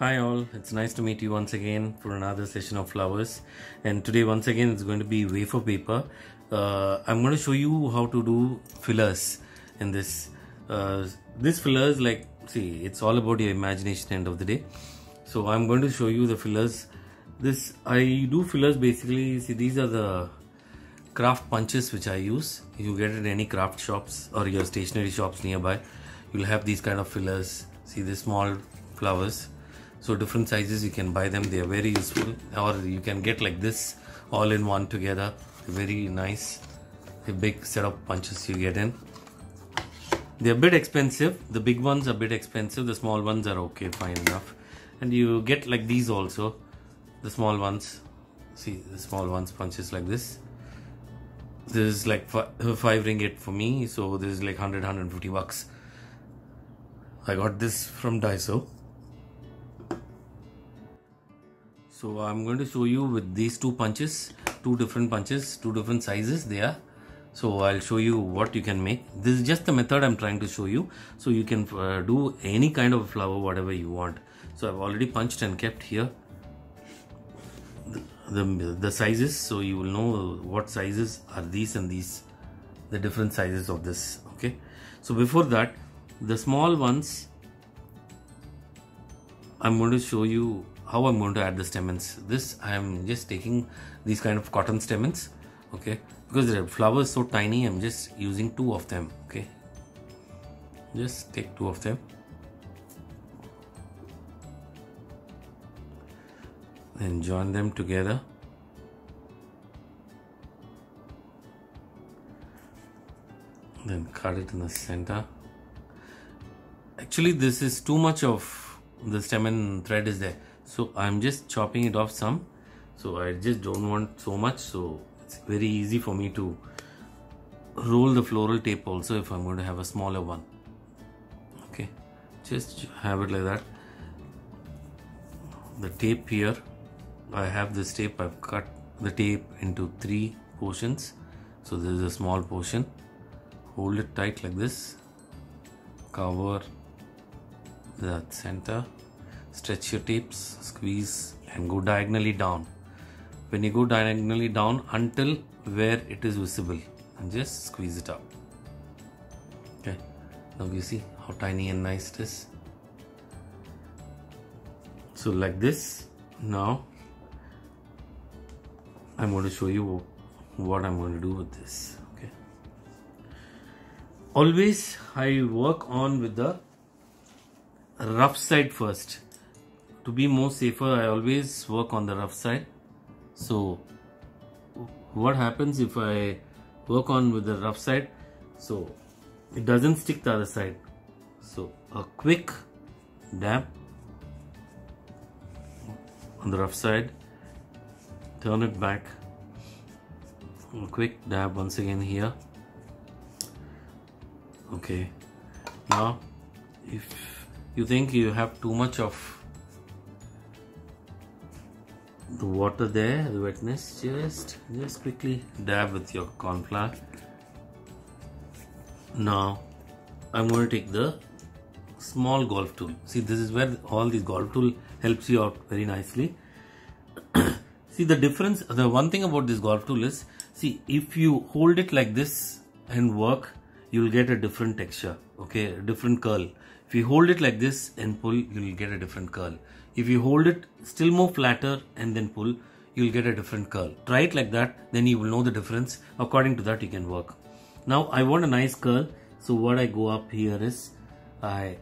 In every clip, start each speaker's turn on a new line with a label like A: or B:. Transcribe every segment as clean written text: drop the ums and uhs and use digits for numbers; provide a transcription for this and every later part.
A: Hi all, it's nice to meet you once again for another session of flowers. And today once again it's going to be wafer paper. I'm going to show you how to do fillers in this. This fillers, like, see, it's all about your imagination end of the day. So I'm going to show you the fillers. I do fillers basically. See, these are the craft punches which I use. You get it at any craft shops or your stationery shops nearby. You'll have these kind of fillers. See, these small flowers. So different sizes you can buy them. They are very useful, or you can get like this all in one together. Very nice. A big set of punches you get in. They're a bit expensive. The big ones are a bit expensive. The small ones are okay, fine enough. And you get like these also. The small ones. See, the small ones punches like this. This is like 5 ringgit for me. So this is like 150 bucks. I got this from Daiso. So I'm going to show you with these two punches, two different sizes they are. So I'll show you what you can make. This is just the method I'm trying to show you. So you can do any kind of flower, whatever you want. So I've already punched and kept here the sizes. So you will know what sizes are these and these, the different sizes of this. Okay. So before that, the small ones, I'm going to show you how I'm going to add the stamens. This I am just taking these kind of cotton stamens, okay, because the flower is so tiny. I'm just using 2 of them, okay. Just take 2 of them. Then join them together. Then cut it in the center. Actually, this is too much of the stamen thread is there. So I'm just chopping it off some. So I just don't want so much. So it's very easy for me to roll the floral tape also if I'm going to have a smaller one. Okay, just have it like that. The tape here, I have this tape. I've cut the tape into 3 portions. So this is a small portion. Hold it tight like this. Cover that center. Stretch your tapes, squeeze and go diagonally down. When you go diagonally down until where it is visible, and just squeeze it up. Okay, now you see how tiny and nice it is. So like this. Now I'm going to show you what I'm going to do with this. Okay, always I work on with the rough side first. To be more safer, I always work on the rough side. So what happens if I work on with the rough side? So it doesn't stick the other side. So a quick dab on the rough side, turn it back, a quick dab once again here. Okay, now if you think you have too much of the water there, the wetness, just quickly dab with your corn flour. Now I'm going to take the small golf tool. See, this is where all these golf tool helps you out very nicely. See the difference, the one thing about this golf tool is, see, if you hold it like this and work, you will get a different texture, okay, a different curl. If you hold it like this and pull, you will get a different curl. If you hold it still more flatter and then pull, you will get a different curl. Try it like that, then you will know the difference. According to that, you can work. Now I want a nice curl. So what I go up here is, I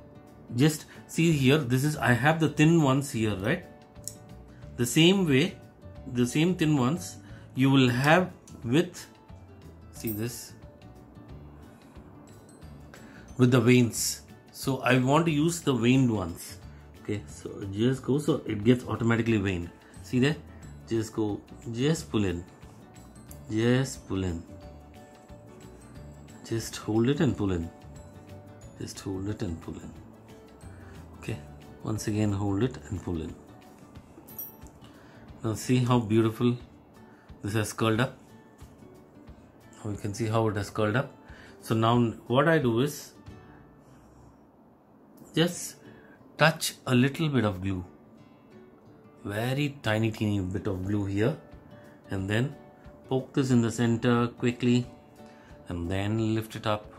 A: just see here, this is, I have the thin ones here, right? The same way, the same thin ones you will have with, see this, with the veins. So I want to use the veined ones. Okay, so just go, so it gets automatically veined. See there? Just go, just pull in, just pull in, just hold it and pull in, just hold it and pull in. Okay, once again hold it and pull in. Now see how beautiful this has curled up. Now you can see how it has curled up. So now what I do is just touch a little bit of glue very teeny bit of glue here, and then poke this in the center quickly, and then lift it up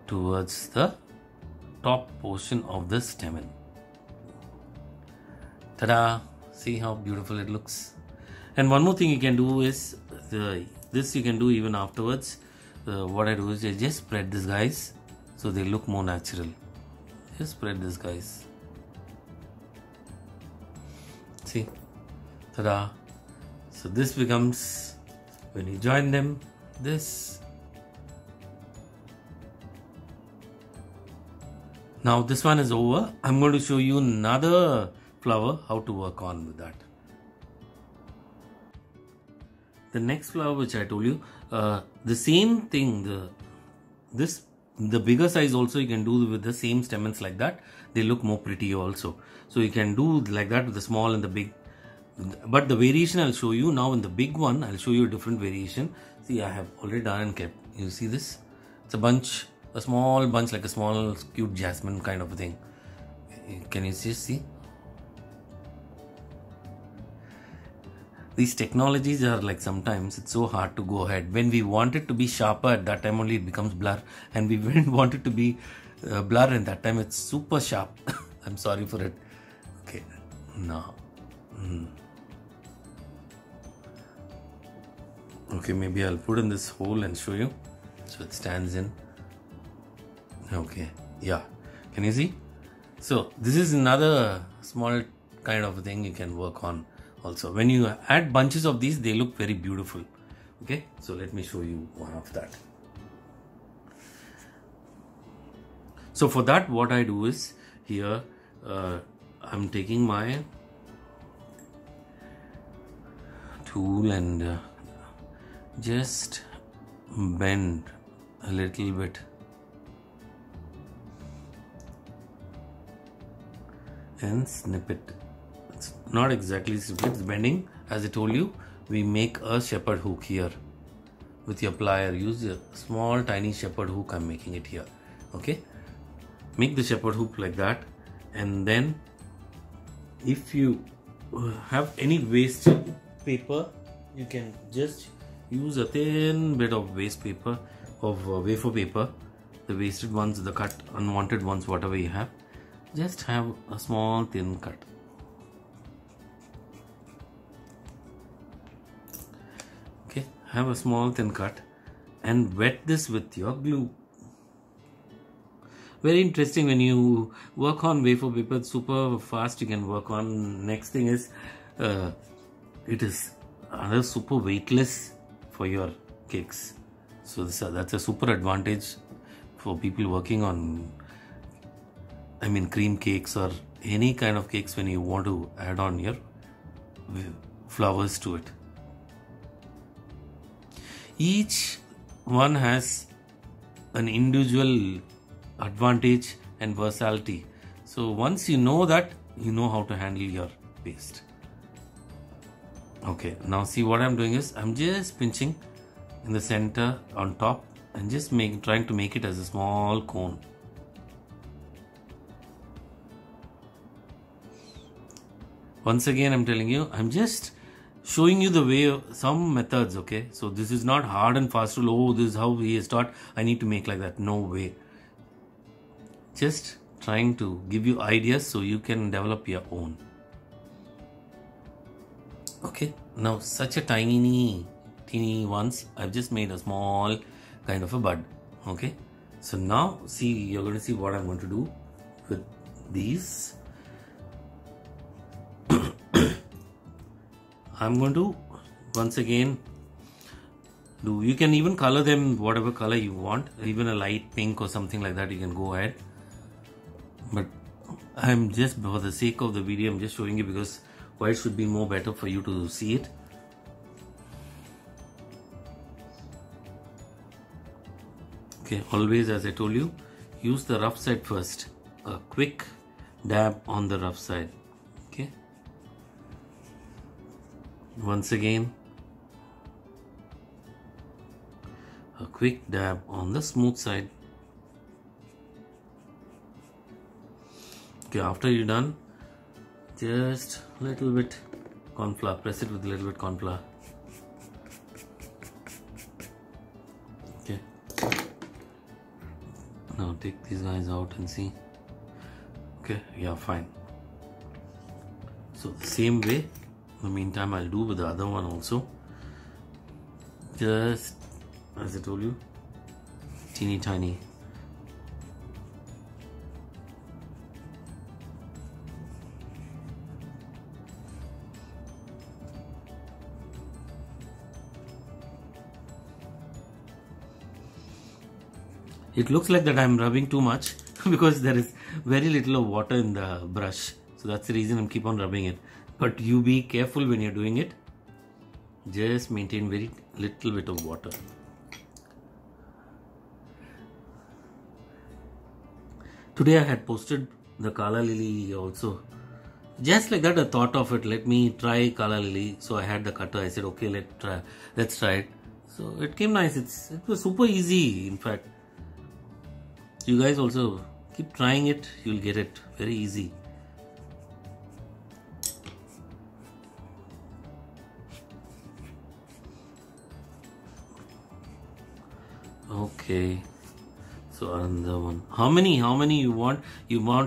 A: towards the top portion of the stamen. Ta-da! See how beautiful it looks. And one more thing you can do is this you can do even afterwards. What I do is I just spread this, guys, so they look more natural. Just spread this, guys. See, ta-da! So this becomes, when you join them, this. Now this one is over. I'm going to show you another flower, how to work on with that. The next flower which I told you, the same thing, the bigger size also you can do with the same stamens like that. They look more pretty also. So you can do like that with the small and the big. But the variation I'll show you now in the big one, I'll show you a different variation. See, I have already done and kept. You see this? It's a bunch, a small bunch, like a small cute jasmine kind of a thing. Can you see? These technologies are like, sometimes it's so hard to go ahead. When we want it to be sharper, at that time only it becomes blur. And we want it to be blur, and that time it's super sharp. I'm sorry for it. Okay, now. Okay, maybe I'll put in this hole and show you. So it stands in. Okay, yeah. Can you see? So this is another small kind of thing you can work on also. When you add bunches of these, they look very beautiful. Okay, so let me show you one of that. So for that, what I do is, here I'm taking my tool and just bend a little bit and snip it. It's not exactly snip, it's bending. As I told you, we make a shepherd hook here with your plier. Use a small tiny shepherd hook. I'm making it here. Okay, make the shepherd hook like that, and then if you have any waste paper, you can just use a thin bit of waste paper, of wafer paper, the wasted ones, the cut, unwanted ones, whatever you have. Just have a small thin cut. Okay, have a small thin cut and wet this with your glue. Very interesting. When you work on wafer paper, it's super fast you can work on. Next thing is, it is another super weightless for your cakes. So that's a super advantage for people working on, I mean, cream cakes or any kind of cakes when you want to add on your flowers to it. Each one has an individual advantage and versatility. So once you know that, you know how to handle your paste. Okay, now see what I'm doing is, I'm just pinching in the center on top and just trying to make it as a small cone. Once again, I'm telling you, I'm just showing you the way, some methods, okay? So this is not hard and fast rule. Oh, this is how he has taught, I need to make like that. No way. Just trying to give you ideas so you can develop your own. Okay, now such a teeny ones, I've just made a small kind of a bud. Okay, so now see, you're going to see what I'm going to do with these. I'm going to once again do, you can even color them whatever color you want, even a light pink or something like that, you can go ahead. But I'm just, for the sake of the video, I'm just showing you, because white should be more better for you to see it. Okay, always, as I told you, use the rough side first. A quick dab on the rough side. Okay. Once again, a quick dab on the smooth side. Okay, after you're done, Just little bit corn flour, press it with a little bit corn flour. Okay, now take these guys out and see. Okay, yeah, fine. So the same way, in the meantime, I'll do with the other one also. Just as I told you, teeny tiny. It looks like that I'm rubbing too much because there is very little of water in the brush. So that's the reason I'm keep on rubbing it. But you be careful when you're doing it. Just maintain very little bit of water. Today I had posted the Kala Lily also. Just like that I thought of it, let me try Kala Lily. So I had the cutter, I said okay, let's try it. So it came nice. It was super easy, in fact. You guys also keep trying it, you'll get it very easy. Okay, so another one. How many you want?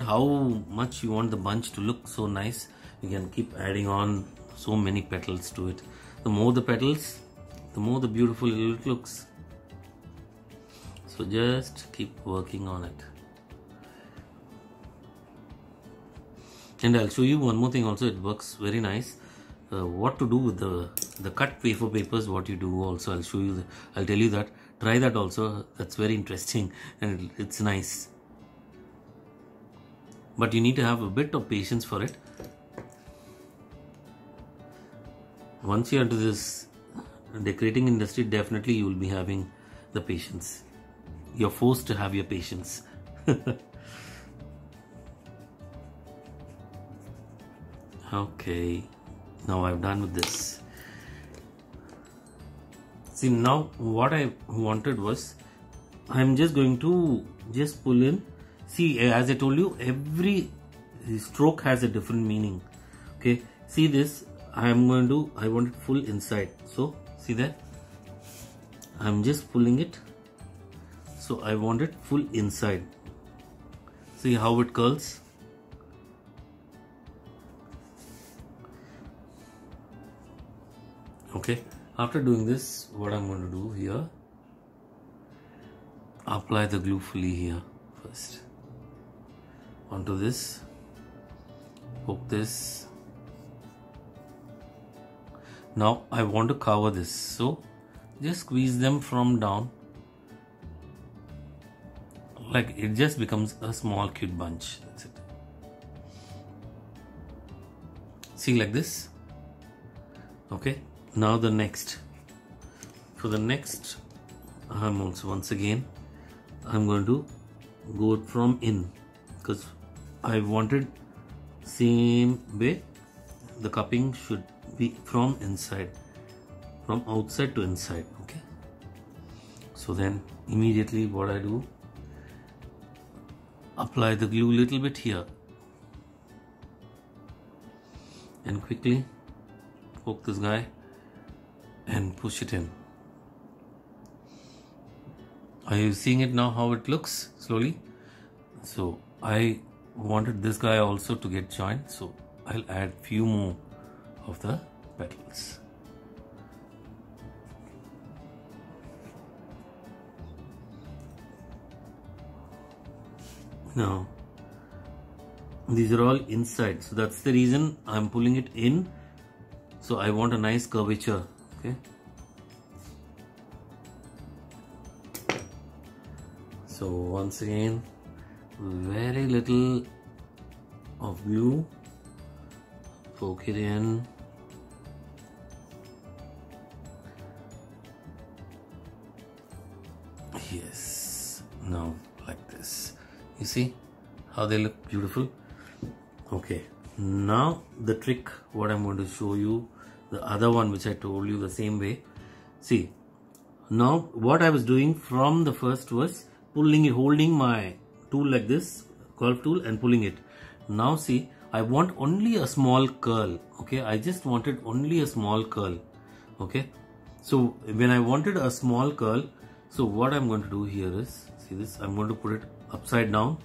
A: How much you want the bunch to look so nice. You can keep adding on so many petals to it. The more the petals, the more the beautiful it looks. So just keep working on it. And I'll show you one more thing also. It works very nice. What to do with the cut wafer papers, what you do also. I'll show you. I'll tell you that. Try that also. That's very interesting and it's nice. But you need to have a bit of patience for it. Once you're into this decorating industry, definitely you will be having the patience. You're forced to have your patience. Okay, now I've done with this. See, now what I wanted was, I'm just going to just pull in. See, as I told you, every stroke has a different meaning. Okay, see this, I want it full inside. So see that, I'm just pulling it. So I want it full inside. See how it curls. Okay, after doing this, what I'm going to do here, apply the glue fully here first. Onto this, poke this. Now I want to cover this, so just squeeze them from down. Like it just becomes a small cute bunch. That's it. See, like this. Okay. Now the next. For the next, I'm also once again, I'm going to go from in, because I wanted same way the cupping should be from inside, from outside to inside. Okay. So then immediately what I do, apply the glue little bit here and quickly poke this guy and push it in. Are you seeing it now how it looks slowly? So I wanted this guy also to get joined, so I'll add few more of the petals. Now these are all inside, so that's the reason I'm pulling it in. So I want a nice curvature. Okay. So once again, very little of glue, poke it in. Yes, now like this. You see how they look beautiful? Okay, now the trick, what I'm going to show you, the other one which I told you the same way. See, now what I was doing from the first was pulling it, holding my tool like this, golf tool, and pulling it. Now see, I want only a small curl. Okay, I just wanted only a small curl. Okay, so when I wanted a small curl, so what I'm going to do here is, see this, I'm going to put it upside down,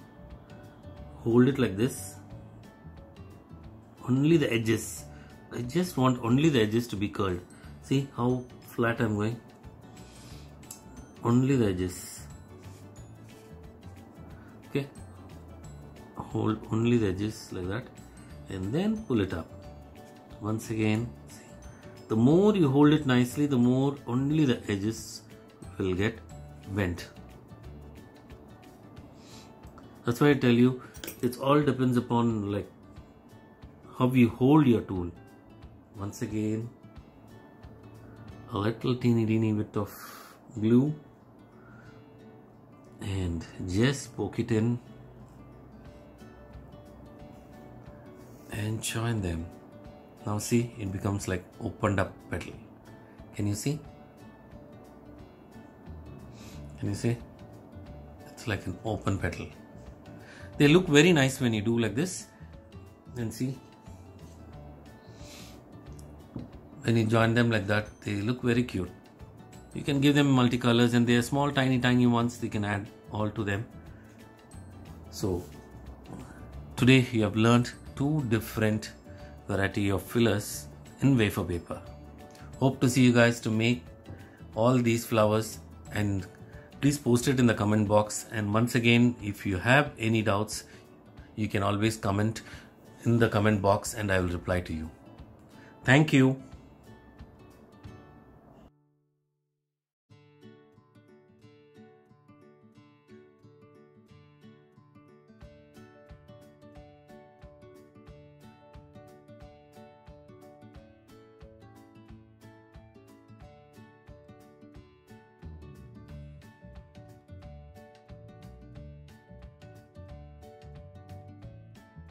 A: hold it like this, only the edges. I just want only the edges to be curled. See how flat I'm going, only the edges. Okay, hold only the edges like that, and then pull it up. Once again, see, the more you hold it nicely, the more only the edges will get bent. That's why I tell you, it all depends upon like how you hold your tool. Once again, a little teeny bit of glue and just poke it in and join them. Now see, it becomes like opened up petal. Can you see? Can you see? It's like an open petal. They look very nice when you do like this. And see, when you join them like that, they look very cute. You can give them multicolors, and they are small tiny ones. You can add all to them. So today you have learned 2 different variety of fillers in wafer paper. Hope to see you guys to make all these flowers, and please post it in the comment box. And once again, if you have any doubts, you can always comment in the comment box and I will reply to you. Thank you.